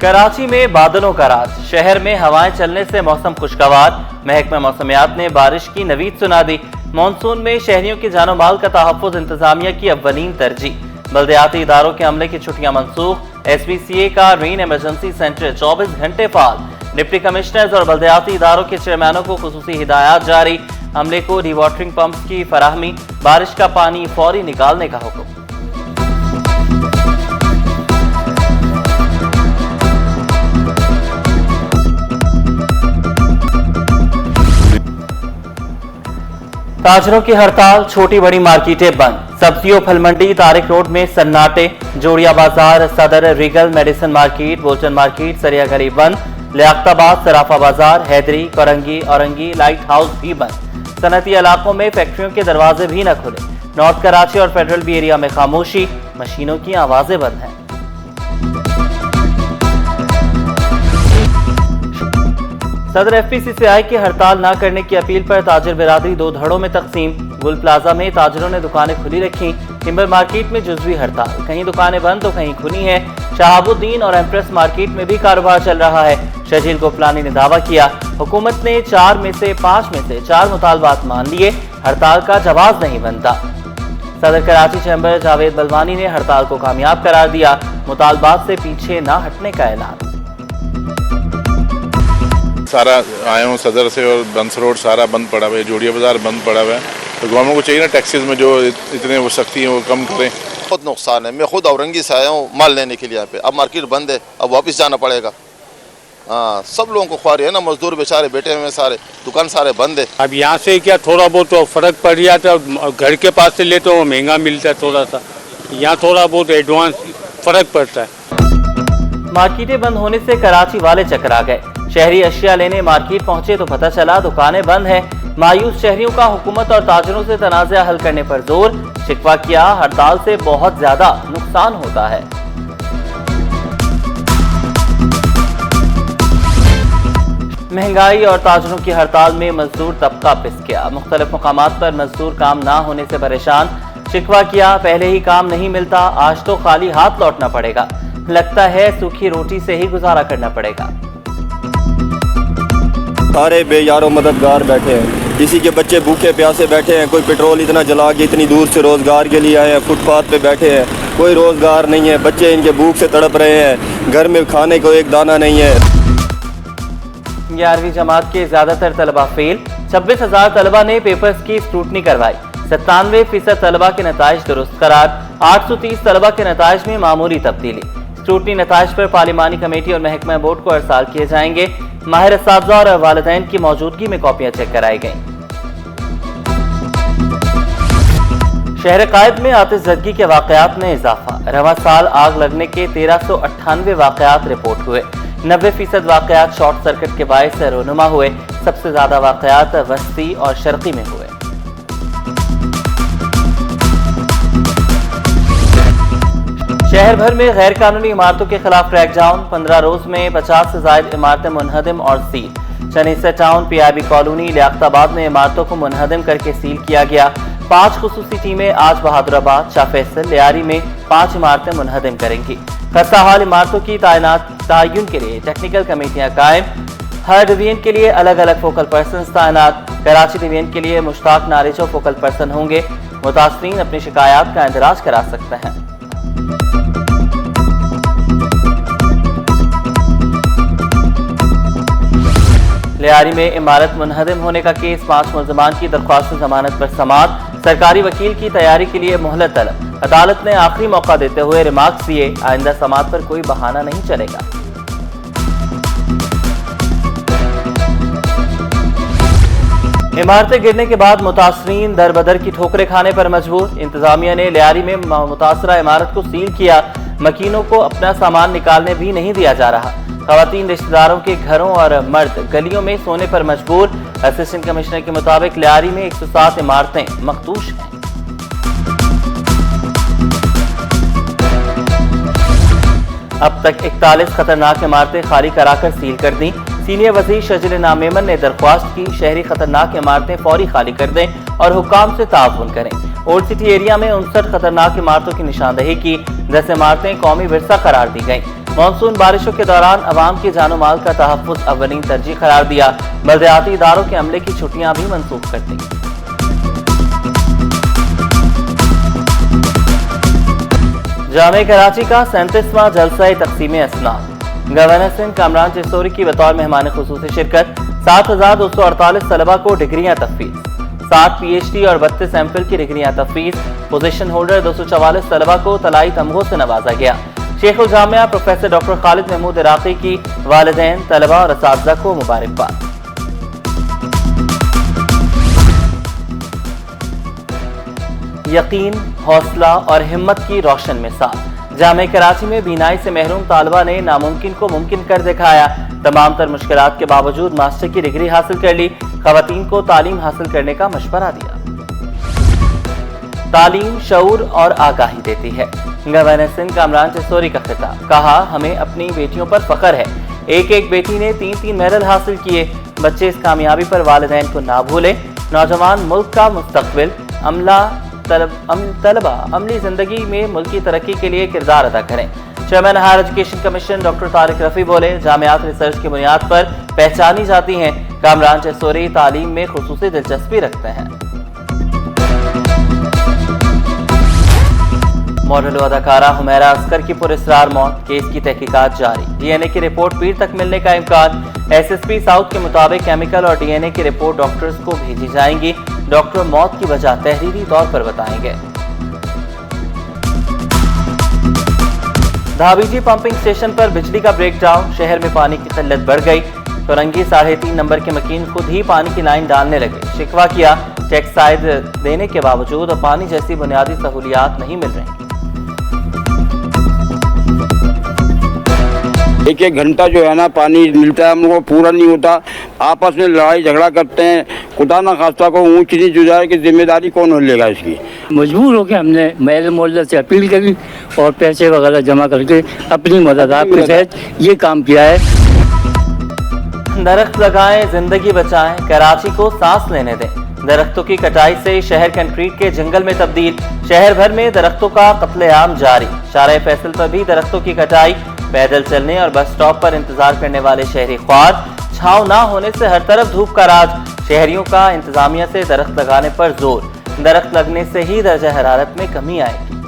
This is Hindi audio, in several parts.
कराची में बादलों का राज, शहर में हवाएं चलने से मौसम खुशगवार। महकमा मौसमियात ने बारिश की नवीद सुना दी। मानसून में शहरियों की जानो माल का तहफ़्फ़ुज़ इंतजामिया की अव्वलीन तरजीह। बल्दियाती इदारों के अमले की छुट्टियां मनसूख। SPCA का रेन इमरजेंसी सेंटर 24 घंटे फाल। डिप्टी कमिश्नर्स और बल्दियाती इदारों के चेयरमैनों को खुसूसी हिदायत जारी। अमले को डिवाटरिंग पंप्स की फराहमी, बारिश का पानी फौरी निकालने का हुक्म। ताजरों की हड़ताल, छोटी बड़ी मार्केटें बंद। सब्जियों फल मंडी तारिक रोड में सन्नाटे। जोड़िया बाजार, सदर, रीगल, मेडिसिन मार्केट, बोचन मार्केट, सरिया गली बंद। लियाकताबाद, सराफा बाजार, हैदरी, कोरंगी, औरंगी, लाइट हाउस भी बंद। सनती इलाकों में फैक्ट्रियों के दरवाजे भी न खुले। नॉर्थ कराची और फेडरल बी एरिया में खामोशी, मशीनों की आवाजें बंद हैं। सदर FPCCI की हड़ताल न करने की अपील पर ताजिर बिरादरी दो धड़ों में तकसीम। गुल प्लाजा में ताजिरों ने दुकानें खुली रखी। टिम्बर मार्केट में जुज़वी हड़ताल, कहीं दुकानें बंद तो कहीं खुली हैं। शहाबुद्दीन और एम्प्रेस मार्केट में भी कारोबार चल रहा है। शजील गोपलानी ने दावा किया, हुकूमत ने 4 में से 4 मुतालबात मान लिए, हड़ताल का जवाब नहीं बनता। सदर कराची चैम्बर जावेद बलवानी ने हड़ताल को कामयाब करार दिया। मुतालबात से पीछे न हटने का ऐलान। सारा आया हूँ सदर से और बंस रोड सारा बंद पड़ा हुआ है, जोड़िया बाजार बंद पड़ा हुआ है। तो गवर्नमेंट को चाहिए ना टैक्सेस में जो इतने वो सख्ती है वो कम करें। बहुत नुकसान है। मैं खुद औरंगी से आया हूँ माल लेने के लिए यहाँ पे। अब मार्केट बंद है, अब वापस जाना पड़ेगा। हाँ, सब लोगों को ख्वारी है ना, मजदूर बेचारे बैठे हुए सारे, दुकान सारे बंद है। अब यहाँ से क्या थोड़ा बहुत तो फर्क पड़ जाता है, घर के पास से ले तो महंगा मिलता है थोड़ा सा, यहाँ थोड़ा बहुत एडवांस फर्क पड़ता है। मार्केटें बंद होने से कराची वाले चकरा गए। शहरी अशिया लेने मार्केट पहुंचे तो पता चला दुकानें बंद हैं। मायूस शहरियों का हुकूमत और ताजरों से तनाज़ा हल करने पर जोर। शिकवा किया, हड़ताल से बहुत ज्यादा नुकसान होता है। महंगाई और ताजरों की हड़ताल में मजदूर तबका पिस गया। मुख्तलिफ मकामात पर मजदूर काम ना होने से परेशान। शिकवा किया, पहले ही काम नहीं मिलता, आज तो खाली हाथ लौटना पड़ेगा। लगता है सूखी रोटी से ही गुजारा करना पड़ेगा। सारे बेयारो मददगार बैठे हैं, किसी के बच्चे भूखे प्यासे बैठे हैं, कोई पेट्रोल इतना जला के इतनी दूर से रोज़गार के लिए आए हैं, फुटपाथ पे बैठे हैं, कोई रोज़गार नहीं है, बच्चे इनके भूख से तड़प रहे हैं, घर में खाने को एक दाना नहीं है। 11वीं जमात के ज्यादातर तलबा फेल। 26,000 तलबा ने पेपर्स की स्क्रूटनी करवाई। 97% तलबा के नताइज दुरुस्त करार। 830 तलबा के नताइज में मामूली तब्दीली। स्क्रूटनी नताइज पर पार्लिमानी कमेटी और महकमा बोर्ड को अरसाल किए जाएंगे। माहिर असातिज़ा और वालिदैन की मौजूदगी में कॉपियां चेक कराई गईं। शहर कायद में आतिशज़दगी के वाक़यात में इजाफा। रवां साल आग लगने के 1398 वाक़यात रिपोर्ट हुए। 90% वाक़यात शॉर्ट सर्किट के बायस रोनुमा हुए। सबसे ज्यादा वाक़यात वस्ती और शर्की में हुए। शहर भर में गैर कानूनी इमारतों के खिलाफ क्रैकडाउन। 15 रोज में 50 से ज्यादा इमारतें मुनहदिम और सील। चनीसा टाउन, PIB कॉलोनी, लियाकताबाद में इमारतों को मुनहदिम करके सील किया गया। 5 खुसूसी टीमें आज बहादुराबाद, शाह फैसल, लियारी में 5 इमारतें मुनहदिम करेंगी। खस्ता हाल इमारतों की तयन के लिए टेक्निकल कमेटियां कायम। हर डिवीजन के लिए अलग अलग फोकल पर्सन तैनात। कराची डिवीजन के लिए मुश्ताक नारिजो फोकल पर्सन होंगे। मुतासरीन अपनी शिकायत का इंदराज करा सकते हैं। लियारी में इमारत मुनहदिम होने का केस। 5 मुल्ज़िमान की दरख्वास्त जमानत पर समाअत। सरकारी वकील की तैयारी के लिए मोहलत तलब। अदालत ने आखिरी मौका देते हुए रिमार्क्स दिए, आइंदा समाअत पर कोई बहाना नहीं चलेगा। इमारतें गिरने के बाद मुतासरीन दर बदर की ठोकरें खाने पर मजबूर। इंतजामिया ने लियारी में मुतासरा इमारत को सील किया। मकीनों को अपना सामान निकालने भी नहीं दिया जा रहा। खवातीन रिश्तेदारों के घरों और मर्द गलियों में सोने पर मजबूर। असिस्टेंट कमिश्नर के मुताबिक लियारी में 107 इमारतें मखदूश हैं। अब तक 41 खतरनाक इमारतें खाली कराकर सील कर दी। सीनियर वजीर शजील नामेमन ने दरख्वास्त की, शहरी खतरनाक इमारतें फौरी खाली कर दें और हुक्काम से ताउन करें। ओल्ड सिटी एरिया में 59 खतरनाक इमारतों की निशानदही की। 10 इमारतें कौमी विरसा करार दी गईं। मानसून बारिशों के दौरान अवाम की जानो माल का तहफ्फुज़ अव्वलीन तरजीह करार दिया। बल्दियाती इदारों के अमले की छुट्टियां भी मनसूख कर दी। जामे कराची का 37वां जलसा तक़सीम असनाद। गवर्नर सिंध कामरान चिश्तोरी की बतौर मेहमान खुसूसी शिरकत। 7,248 तलबा को डिग्रियां तफवीज़। 7 PhD और 32 एमफिल की डिग्रियां तफवीज़। पोजीशन होल्डर 244 तलबा को तलाई तमगों से नवाजा गया। शेखुल जामिया प्रोफेसर डॉक्टर खालिद महमूद इराकी की वालिदैन, तलबा और असातिज़ा को मुबारकबाद। यकीन, हौसला और हिम्मत की रोशन मिसाल। जामे कराची में बीनाई से महरूम तालबा ने नामुमकिन को मुमकिन कर दिखाया। तमाम तर मुश्किलात के बावजूद मास्टर की डिग्री हासिल कर ली। खवातीन को तालीम हासिल करने का मशवरा दिया। तालीम शऊर और आगाही देती है। गवर्नर सिंध कामरान चिश्तोरी का खिताब। कहा, हमें अपनी बेटियों पर फख्र है। एक एक बेटी ने 3-3 मेडल हासिल किए। बच्चे इस कामयाबी पर वालिदैन को ना भूलें। नौजवान मुल्क का मुस्तकबिल। तलबा अमली जिंदगी में मुल्क की तरक्की के लिए किरदार अदा करें। Chairman higher education commission doctor Tariq Rafi बोले, जामियात रिसर्च की बुनियाद पर पहचानी जाती हैं। कामरान चिश्तोरी तालीम में खुसूसी दिलचस्पी रखते हैं। मॉडल अदाकारा हुमैरा अस्कर की पुरस्रार मौत। केस की तहकीकात जारी। DNA की रिपोर्ट पीर तक मिलने का इम्कान। SSP साउथ के मुताबिक केमिकल और DNA की रिपोर्ट डॉक्टर्स को भेजी जाएंगी। डॉक्टर मौत की वजह तहरीरी तौर पर बताएंगे। धाबीजी पंपिंग स्टेशन पर बिजली का ब्रेकडाउन। शहर में पानी की किल्लत बढ़ गई। तुरंगी 3.5 नंबर के मकीन खुद ही पानी की लाइन डालने लगे। शिकवा किया, टैक्स आयद देने के बावजूद पानी जैसी बुनियादी सहूलियात नहीं मिल रही। एक एक घंटा जो है ना पानी मिलता है, हम लोग को पूरा नहीं होता। आपस में लड़ाई झगड़ा करते हैं। खुदा ना खास्ता को ऊंच नीच हो जाए कि जिम्मेदारी कौन लेगा इसकी। मजबूर होकर हमने महल मोहल्ले से अपील करी और पैसे वगैरह जमा करके अपनी मदद आपके तहत ये काम किया है। दरख्त लगाएं, जिंदगी बचाएं, कराची को सांस लेने दें। दरख्तों की कटाई से शहर कंक्रीट के जंगल में तब्दील। शहर भर में दरख्तों का कत्लेआम जारी। शारे फैसल पर भी दरख्तों की कटाई। पैदल चलने और बस स्टॉप पर इंतजार करने वाले शहरी ख्वार। छांव ना होने से हर तरफ धूप का राज। शहरियों का इंतजामिया से दरख्त लगाने पर जोर। दरख्त लगने से ही दर्जा हरारत में कमी आएगी।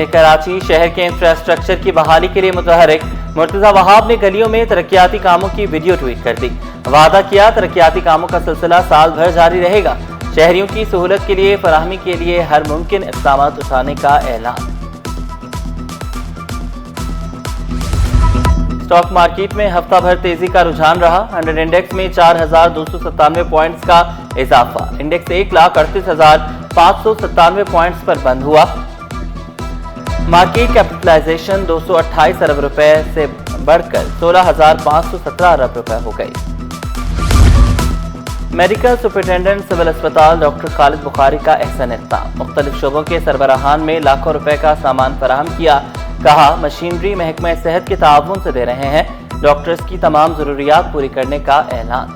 कराची शहर के इंफ्रास्ट्रक्चर की बहाली के लिए मुतहरिक। मुर्तजा वहाब ने गलियों में तरक्याती कामों की वीडियो ट्वीट कर दी। वादा किया, तरक्याती कामों का सिलसिला साल भर जारी रहेगा। शहरियों की सहूलत के लिए फराहमी के लिए हर मुमकिन इक़दाम उठाने का ऐलान। स्टॉक मार्केट में हफ्ता भर तेजी का रुझान रहा। 100 इंडेक्स में 4,297 पॉइंट्स का इजाफा। इंडेक्स 1,38,597 पॉइंट्स पर बंद हुआ। मार्केट कैपिटलाइजेशन 228 अरब रुपए से बढ़कर 16,517 अरब रुपए हो गई। मेडिकल सुपरिटेंडेंट सिविल अस्पताल डॉक्टर खालिद बुखारी का एहसन इक़दाम। मुख्तलिफ शोबों के सरबराहान में लाखों रुपए का सामान फराहम किया। कहा, मशीनरी महकमा सेहत के ताउन से दे रहे हैं। डॉक्टर्स की तमाम जरूरियात पूरी करने का ऐलान।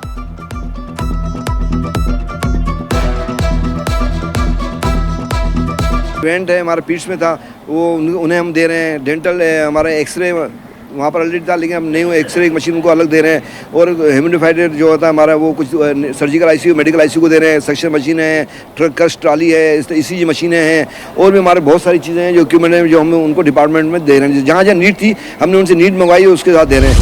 इवेंट है हमारा पीट्स में था, वो उन्हें हम दे रहे हैं। डेंटल हमारा एक्सरे वहाँ पर ऑलरेडी था, लेकिन हम न्यू एक्सरे मशीन उनको अलग दे रहे हैं। और ह्यूमिडिफाइड जो होता है हमारा, वो कुछ सर्जिकल ICU, मेडिकल ICU को दे रहे हैं। सक्शन मशीन है, ट्रक ट्राली है, ECG मशीनें हैं। और भी हमारे बहुत सारी चीज़ें हैं जो इक्विपमेंट हैं जो हम उनको डिपार्टमेंट में दे रहे हैं। जहाँ जहाँ नीड थी हमने उनसे नीड मंगवाई, उसके साथ दे रहे हैं।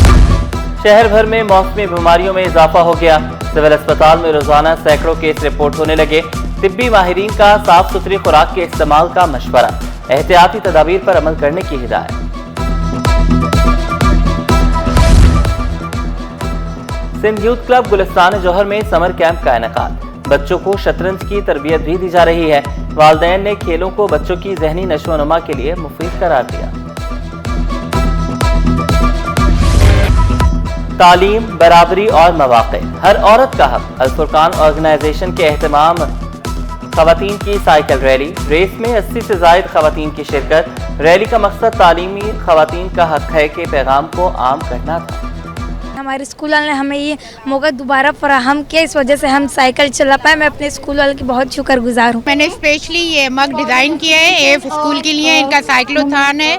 शहर भर में मौसमी बीमारियों में इजाफा हो गया। सिविल अस्पताल में रोजाना सैकड़ों केस रिपोर्ट होने लगे। तिब्बी माहिरीन का साफ सुथरी खुराक के इस्तेमाल का मशवरा। एहतियाती तदाबीर पर अमल करने की हिदायत। सिंध यूथ क्लब गुलिस्तान जौहर में समर कैंप का इनेकाद। बच्चों को शतरंज की तरबियत भी दी जा रही है। वालिदैन ने खेलों को बच्चों की जहनी नशोनुमा के लिए मुफीद करार दिया। तालीम, बराबरी और मौक़े, हर औरत का हक। अल फुरकान ऑर्गेनाइजेशन के एहतमाम खवातीन की साइकिल रैली। रेस में 80 से ज़ायद खवातीन की शिरकत। रैली का मकसद तालीमी खवातीन का हक है के पैगाम को आम करना था। हमारे स्कूल वाले ने हमें ये मौका दोबारा फराहम किया, इस वजह से हम साइकिल चला पाए। मैं अपने स्कूल वाले की बहुत शुक्रगुजार हूँ। मैंने स्पेशली ये मग डिज़ाइन किया है एफ स्कूल के लिए, इनका साइक्लोथॉन है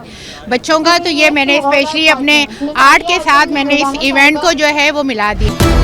बच्चों का, तो ये मैंने स्पेशली अपने आर्ट के साथ मैंने इस इवेंट को जो है वो मिला दी।